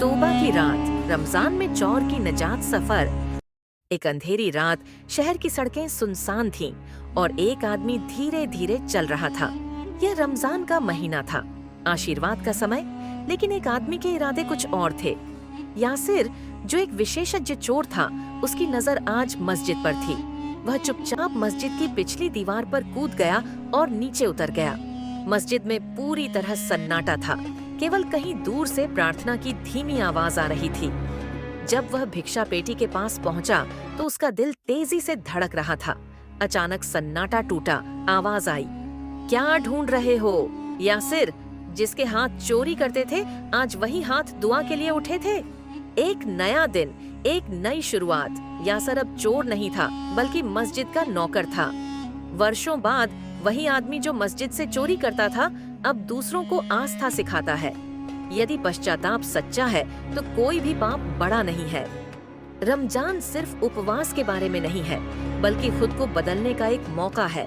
तौबा की रात, रमजान में चोर की निजात सफर। एक अंधेरी रात शहर की सड़कें सुनसान थीं और एक आदमी धीरे धीरे चल रहा था। यह रमजान का महीना था, आशीर्वाद का समय, लेकिन एक आदमी के इरादे कुछ और थे। यासिर, जो एक विशेषज्ञ चोर था, उसकी नजर आज मस्जिद पर थी। वह चुपचाप मस्जिद की पिछली दीवार पर कूद गया और नीचे उतर गया। मस्जिद में पूरी तरह सन्नाटा था, केवल कहीं दूर से प्रार्थना की धीमी आवाज आ रही थी। जब वह भिक्षा पेटी के पास पहुंचा तो उसका दिल तेजी से धड़क रहा था। अचानक सन्नाटा टूटा, आवाज आई, क्या ढूंढ रहे हो? यासिर, जिसके हाथ चोरी करते थे, आज वही हाथ दुआ के लिए उठे थे। एक नया दिन, एक नई शुरुआत। यासिर अब चोर नहीं था, बल्कि मस्जिद का नौकर था। वर्षों बाद वही आदमी जो मस्जिद से चोरी करता था, अब दूसरों को आस्था सिखाता है। यदि पश्चाताप सच्चा है तो कोई भी पाप बड़ा नहीं है। रमजान सिर्फ उपवास के बारे में नहीं है, बल्कि खुद को बदलने का एक मौका है।